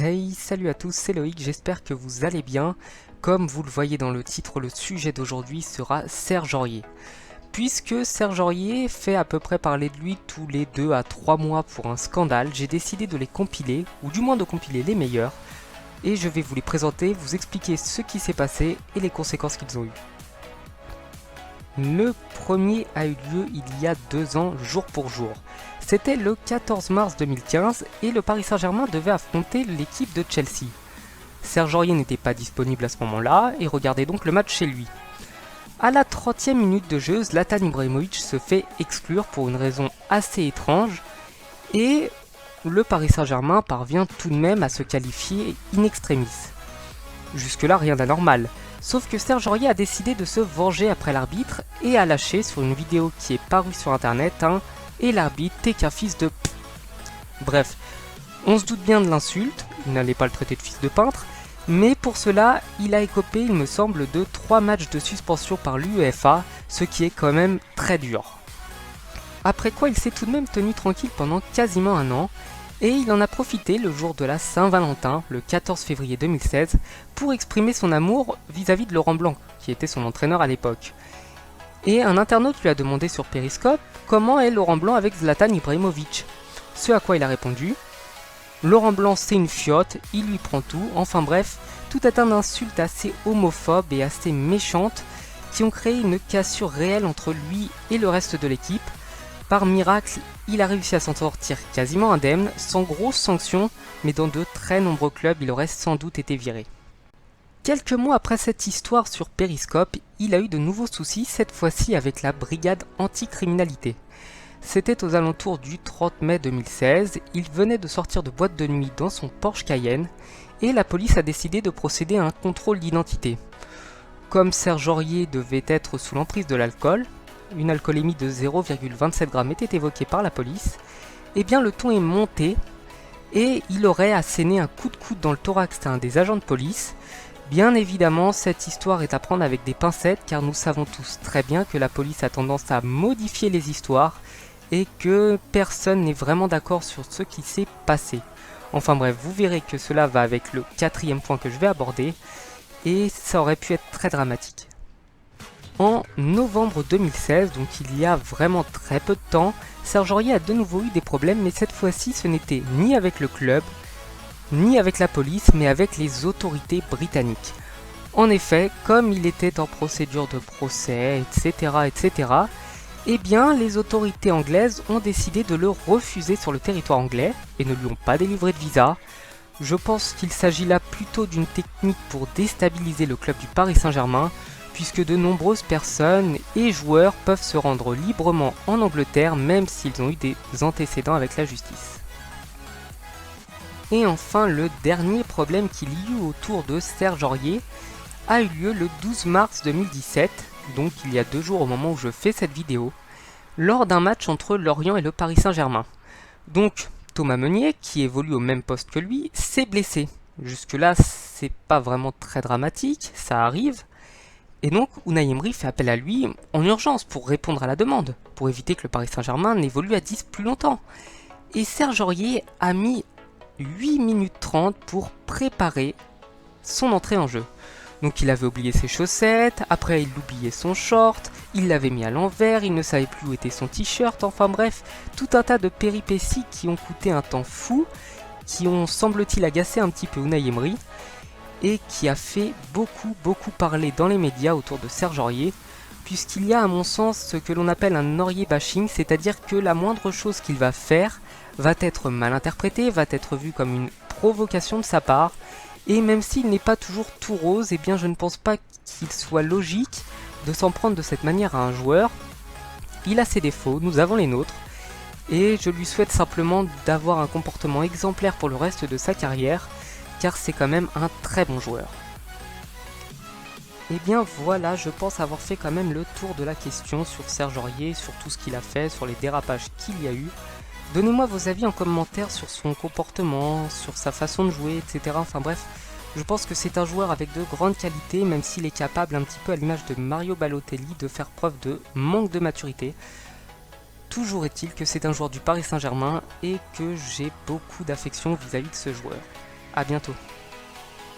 Hey, salut à tous, c'est Loïc, j'espère que vous allez bien. Comme vous le voyez dans le titre, le sujet d'aujourd'hui sera Serge Aurier. Puisque Serge Aurier fait à peu près parler de lui tous les 2 à 3 mois pour un scandale, j'ai décidé de les compiler, ou du moins de compiler les meilleurs, et je vais vous les présenter, vous expliquer ce qui s'est passé et les conséquences qu'ils ont eues. Le premier a eu lieu il y a 2 ans, jour pour jour. C'était le 14 mars 2015 et le Paris Saint-Germain devait affronter l'équipe de Chelsea. Serge Aurier n'était pas disponible à ce moment-là et regardait donc le match chez lui. À la 30e minute de jeu, Zlatan Ibrahimovic se fait exclure pour une raison assez étrange et le Paris Saint-Germain parvient tout de même à se qualifier in extremis. Jusque-là, rien d'anormal. Sauf que Serge Aurier a décidé de se venger après l'arbitre et a lâché sur une vidéo qui est parue sur internet un « Et l'arbitre, t'es qu'un fils de p***». Bref, on se doute bien de l'insulte, il n'allait pas le traiter de fils de peintre, mais pour cela, il a écopé, il me semble, de 3 matchs de suspension par l'UEFA, ce qui est quand même très dur. Après quoi, il s'est tout de même tenu tranquille pendant quasiment un an, et il en a profité le jour de la Saint-Valentin, le 14 février 2016, pour exprimer son amour vis-à-vis de Laurent Blanc, qui était son entraîneur à l'époque. Et un internaute lui a demandé sur Periscope comment est Laurent Blanc avec Zlatan Ibrahimovic. Ce à quoi il a répondu « Laurent Blanc c'est une fiotte, il lui prend tout, enfin bref, tout un tas d'insultes assez homophobes et assez méchantes qui ont créé une cassure réelle entre lui et le reste de l'équipe. Par miracle, il a réussi à s'en sortir quasiment indemne, sans grosses sanctions, mais dans de très nombreux clubs, il aurait sans doute été viré. Quelques mois après cette histoire sur Periscope, il a eu de nouveaux soucis, cette fois-ci avec la brigade anticriminalité. C'était aux alentours du 30 mai 2016, il venait de sortir de boîte de nuit dans son Porsche Cayenne, et la police a décidé de procéder à un contrôle d'identité. Comme Serge Aurier devait être sous l'emprise de l'alcool, une alcoolémie de 0,27 g était évoquée par la police, et bien le ton est monté et il aurait asséné un coup de coude dans le thorax d'un des agents de police. Bien évidemment, cette histoire est à prendre avec des pincettes car nous savons tous très bien que la police a tendance à modifier les histoires et que personne n'est vraiment d'accord sur ce qui s'est passé. Enfin bref, vous verrez que cela va avec le 4e point que je vais aborder et ça aurait pu être très dramatique. En novembre 2016, donc il y a vraiment très peu de temps, Serge Aurier a de nouveau eu des problèmes, mais cette fois-ci ce n'était ni avec le club, ni avec la police, mais avec les autorités britanniques. En effet, comme il était en procédure de procès, etc., eh bien les autorités anglaises ont décidé de le refuser sur le territoire anglais et ne lui ont pas délivré de visa. Je pense qu'il s'agit là plutôt d'une technique pour déstabiliser le club du Paris Saint-Germain, puisque de nombreuses personnes et joueurs peuvent se rendre librement en Angleterre même s'ils ont eu des antécédents avec la justice. Et enfin, le dernier problème qu'il y eut autour de Serge Aurier a eu lieu le 12 mars 2017, donc il y a 2 jours au moment où je fais cette vidéo, lors d'un match entre Lorient et le Paris Saint-Germain. Donc Thomas Meunier, qui évolue au même poste que lui, s'est blessé. Jusque-là, c'est pas vraiment très dramatique, ça arrive. Et donc Unai Emery fait appel à lui en urgence pour répondre à la demande, pour éviter que le Paris Saint-Germain n'évolue à 10 plus longtemps. Et Serge Aurier a mis 8 minutes 30 pour préparer son entrée en jeu. Donc il avait oublié ses chaussettes, après il oubliait son short, il l'avait mis à l'envers, il ne savait plus où était son t-shirt, enfin bref, tout un tas de péripéties qui ont coûté un temps fou, qui ont semble-t-il agacé un petit peu Unai Emery, et qui a fait beaucoup parler dans les médias autour de Serge Aurier, puisqu'il y a à mon sens ce que l'on appelle un Aurier bashing, c'est-à-dire que la moindre chose qu'il va faire va être mal interprétée, va être vue comme une provocation de sa part, et même s'il n'est pas toujours tout rose, eh bien je ne pense pas qu'il soit logique de s'en prendre de cette manière à un joueur. Il a ses défauts, nous avons les nôtres, et je lui souhaite simplement d'avoir un comportement exemplaire pour le reste de sa carrière, car c'est quand même un très bon joueur. Et bien voilà, je pense avoir fait quand même le tour de la question sur Serge Aurier, sur tout ce qu'il a fait, sur les dérapages qu'il y a eu. Donnez-moi vos avis en commentaire sur son comportement, sur sa façon de jouer, etc. Enfin bref, je pense que c'est un joueur avec de grandes qualités, même s'il est capable, un petit peu à l'image de Mario Balotelli, de faire preuve de manque de maturité. Toujours est-il que c'est un joueur du Paris Saint-Germain et que j'ai beaucoup d'affection vis-à-vis de ce joueur. À bientôt.